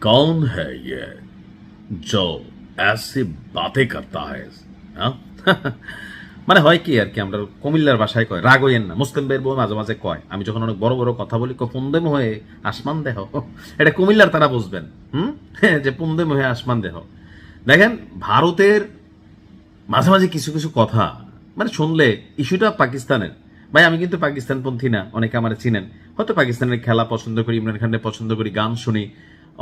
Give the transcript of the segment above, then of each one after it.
कौन है ये जो ऐसी बातें करता है हाँ? মানে হয় কি আর কি, আমরা কুমিল্লার ভাষায় কয় রাগ হইয়েন না, মুসলিম বের বউ মাঝে মাঝে কয়, আমি যখন অনেক বড় বড় কথা বলি পুন্দেম হয়ে আসমান দেহ, এটা কুমিল্লার তারা বুঝবেন। যে পুন্দেম হয়ে আসমান দেহ। দেখেন, ভারতের মাঝে মাঝে কিছু কিছু কথা মানে শুনলে ইস্যুটা পাকিস্তানের। ভাই আমি কিন্তু পাকিস্তানপন্থী না, অনেকে আমার চিনেন, হয়তো পাকিস্তানের খেলা পছন্দ করি, ইমরান খানের পছন্দ করি, গান শুনি,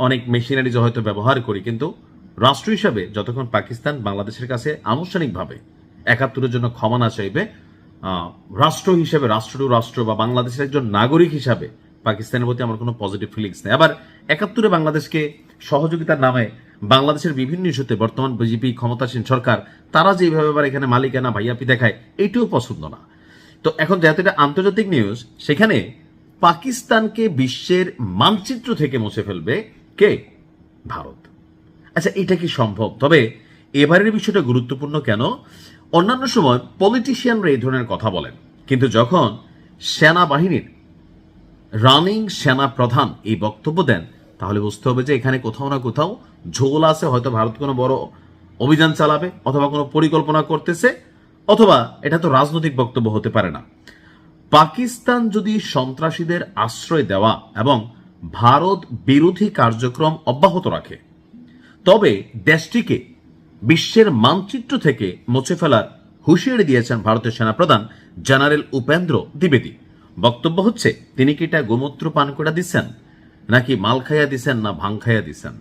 অনেক মেশিনারিজ হয়তো ব্যবহার করি, কিন্তু রাষ্ট্র হিসাবে যতক্ষণ পাকিস্তান বাংলাদেশের কাছে আনুষ্ঠানিকভাবে ৭১-এর জন্য ক্ষমা না চাইবে, রাষ্ট্র হিসেবে রাষ্ট্র বা বাংলাদেশের একজন নাগরিক হিসাবে পাকিস্তানের প্রতি আমার কোনো পজিটিভ ফিলিংস নেই। আবার ৭১-এ বাংলাদেশকে সহযোগিতার নামে বাংলাদেশের বিভিন্ন ইস্যুতে বর্তমান বিজেপি ক্ষমতাসীন সরকার তারা যেভাবে আবার এখানে মালিকানা ভাইয়াপি দেখায়, এইটাও পছন্দ না। তো এখন যেহেতু এটা আন্তর্জাতিক নিউজ, সেখানে পাকিস্তানকে বিশ্বের মানচিত্র থেকে মুছে ফেলবে কে? ভারত। আচ্ছা, এটা কি সম্ভব? তবে এবারের বিষয়টা গুরুত্বপূর্ণ কেন? অন্যান্য সময় পলিটিশিয়ানরা এই ধরনের কথা বলেন, কিন্তু যখন সেনাবাহিনীর রানিং সেনা প্রধান এই বক্তব্য দেন, তাহলে বুঝতে হবে যে এখানে কোথাও না কোথাও ঝোল আছে। হয়তো ভারত কোনো বড় অভিযান চালাবে, অথবা কোনো পরিকল্পনা করতেছে, অথবা এটা তো রাজনৈতিক বক্তব্য হতে পারে না। পাকিস্তান যদি সন্ত্রাসীদের আশ্রয় দেওয়া এবং ভারত বিরোধী কার্যক্রম অব্যাহত রাখে, তবে দেশটিকে বিশ্বের মানচিত্র থেকে মুছে ফেলার হুঁশিয়ারি দিয়েছেন ভারতের সেনাপ্রধান জেনারেল উপেন্দ্র দ্বিবেদী। বক্তব্য হচ্ছে, তিনি কি এটা গোমূত্র পান করে দিচ্ছেন, নাকি মাল খাইয়া দিচ্ছেন, না ভাং খাইয়া দিচ্ছেন?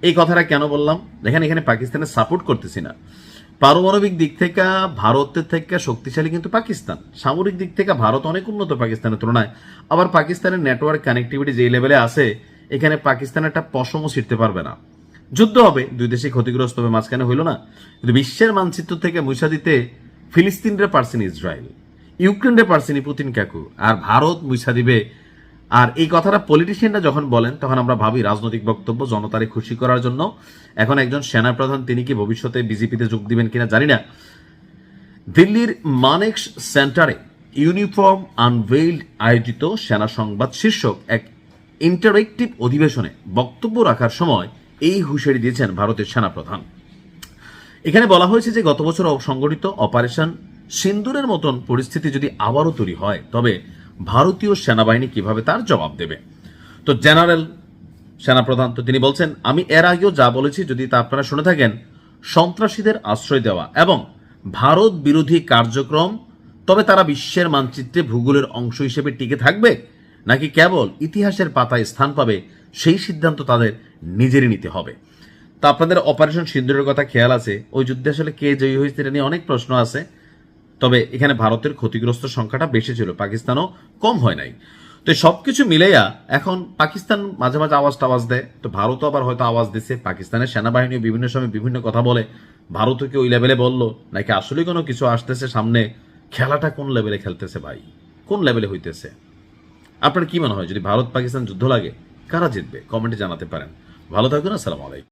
এই কথাটা কেন বললাম? দেখেন, এখানে পাকিস্তানের সাপোর্ট করতেছি না। পারমাণবিক দিক থেকে ভারতের থেকে শক্তিশালী কিন্তু পাকিস্তান, সামরিক দিক থেকে ভারত অনেক উন্নত পাকিস্তানের তুলনায়। আবার পাকিস্তানের নেটওয়ার্ক কানেক্টিভিটি যে লেভেলে আছে, এখানে পাকিস্তানের একটা পশমও ছিঁড়তে পারবে না। যুদ্ধ হবে, দুই দেশে ক্ষতিগ্রস্ত হবে, মাঝখানে হইল না। কিন্তু বিশ্বের মানচিত্র থেকে মুছা দিতে ফিলিস্তিনরে পারছেন ইসরায়েল, ইউক্রেনরে পারছেন পুতিন কাকু, আর ভারত মুছা দিবে। আর এই কথাটা পলিটিশিয়ানরা যখন বলেন, তখন আমরা ভাবি রাজনৈতিক বক্তব্য, জনতারে খুশি করার জন্য। এখন একজন সেনাপ্রধান, তিনি কি ভবিষ্যতে বিজেপিতে যোগ দিবেন কিনা জানি না। দিল্লির মানেক্স সেন্টারে ইউনিফর্ম আনভেইলড আয়োজিত সেনা সংবাদ শীর্ষক এক ইন্টারেক্টিভ অধিবেশনে বক্তব্য রাখার সময় এই হুঁশিয়ারি দিয়েছেন ভারতের সেনাপ্রধান। এখানে বলা হয়েছে যে গত বছর সংগঠিত অপারেশন সিন্দুরের মতন পরিস্থিতি যদি আবারও তৈরি হয়, তবে ভারতীয় সেনাবাহিনী কিভাবে তার জবাব দেবে। তো জেনারেল সেনাপ্রধান তো তিনি বলছেন, আমি এর আগেও যা বলেছি, যদি তা আপনারা শুনে থাকেন, সন্ত্রাসীদের আশ্রয় দেওয়া এবং ভারত বিরোধী কার্যক্রম, তবে তারা বিশ্বের মানচিত্রে ভূগোলের অংশ হিসেবে টিকে থাকবে, নাকি কেবল ইতিহাসের পাতায় স্থান পাবে, সেই সিদ্ধান্ত তাদের নিজেরই নিতে হবে। তা আপনাদের অপারেশন সিন্দুরের কথা খেয়াল আছে? ওই যুদ্ধে আসলে কে জয়ী হয়েছে এটা নিয়ে অনেক প্রশ্ন আছে। তবে এখানে ভারতের ক্ষতিগ্রস্ত সংখ্যাটা বেশি ছিল, পাকিস্তানও কম হয় নাই। তো সবকিছু মিলেয়া এখন পাকিস্তান মাঝে মাঝে আওয়াজ দেয়, তো ভারতও আবার হয়তো আওয়াজ দিচ্ছে। পাকিস্তানের সেনাবাহিনীও বিভিন্ন সময় বিভিন্ন কথা বলে, ভারতও কি ওই লেভেলে বললো, নাকি আসলে কোনো কিছু আসতেছে সামনে? খেলাটা কোন লেভেলে খেলতেছে ভাই, কোন লেভেলে হইতেছে? আপনার কি মনে হয়, যদি ভারত পাকিস্তান যুদ্ধ লাগে, কারা জিতবে? কমেন্টে জানাতে পারেন। ভালো থাকুন, আসসালামু আলাইকুম।